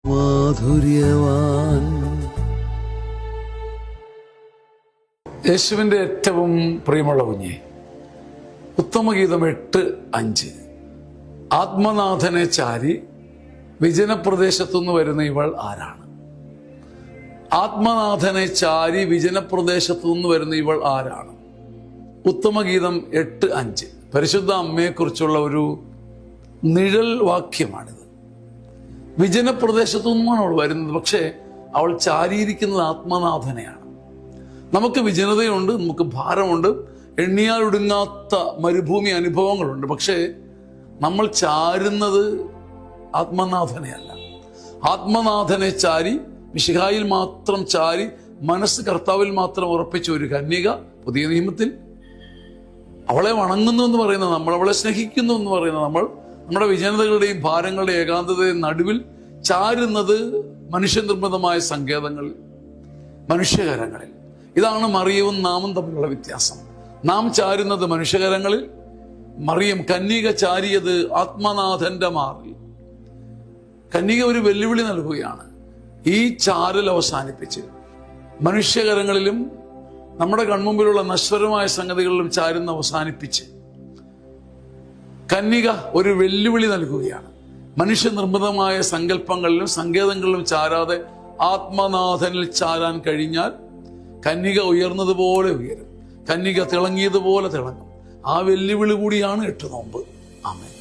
മാധുര്യവാൻ. യേശുവിൻ്റെ ഏറ്റവും പ്രിയമുള്ള കുഞ്ഞെ, ഉത്തമഗീതം 8:5. ആത്മനാഥനെ ചാരി വിജനപ്രദേശത്തുനിന്ന് വരുന്ന ഇവൾ ആരാണ്? ആത്മനാഥനെ ചാരി വിജനപ്രദേശത്തുനിന്ന് വരുന്ന ഇവൾ ആരാണ്? ഉത്തമഗീതം 8:5. പരിശുദ്ധ അമ്മയെക്കുറിച്ചുള്ള ഒരു നിഴൽ വാക്യമാണിത്. വിജനപ്രദേശത്തു നിന്നുമാണ് അവൾ വരുന്നത്, പക്ഷേ അവൾ ചാരിയിരിക്കുന്നത് ആത്മനാഥനെയാണ്. നമുക്ക് വിജനതയുണ്ട്, നമുക്ക് ഭാരമുണ്ട്, എണ്ണിയാൽ ഒടുങ്ങാത്ത മരുഭൂമി അനുഭവങ്ങളുണ്ട്. പക്ഷേ നമ്മൾ ചാരുന്നത് ആത്മനാഥനെയല്ല. ആത്മനാഥനെ ചാരി, മിശിഹായിൽ മാത്രം ചാരി, മനസ്സ് കർത്താവിൽ മാത്രം ഉറപ്പിച്ച ഒരു കന്യക പുതിയ നിയമത്തിൽ. അവളെ വണങ്ങുന്നു എന്ന് പറയുന്ന നമ്മൾ, അവളെ സ്നേഹിക്കുന്നു എന്ന് പറയുന്ന നമ്മൾ, നമ്മുടെ വിജനതകളുടെയും ഭാരങ്ങളുടെയും ഏകാന്തതയും നടുവിൽ ചാരുന്നത് മനുഷ്യനിർമ്മിതമായ സങ്കേതങ്ങളിൽ, മനുഷ്യകരങ്ങളിൽ. ഇതാണ് മറിയവും നാമും തമ്മിലുള്ള വ്യത്യാസം. നാം ചാരുന്നത് മനുഷ്യകരങ്ങളിൽ, മറിയം കന്യക ചാരിയത് ആത്മനാഥന്റെ മാറിൽ. കന്യക ഒരു വെല്ലുവിളി നൽകുകയാണ്. ഈ ചാരൽ അവസാനിപ്പിച്ച് മനുഷ്യകരങ്ങളിലും നമ്മുടെ കൺമുമ്പിലുള്ള നശ്വരമായ സംഗതികളിലും ചാരുന്ന അവസാനിപ്പിച്ച് കന്യക ഒരു വെല്ലുവിളി നൽകുകയാണ്. മനുഷ്യനിർമ്മിതമായ സങ്കല്പങ്ങളിലും സങ്കേതങ്ങളിലും ചാരാതെ ആത്മനാഥനിൽ ചാരാൻ കഴിഞ്ഞാൽ കന്യക ഉയർന്നതുപോലെ ഉയരും, കന്യക തിളങ്ങിയതുപോലെ തിളങ്ങും. ആ വെല്ലുവിളി കൂടിയാണ് 8 നോമ്പ്. ആമേൻ.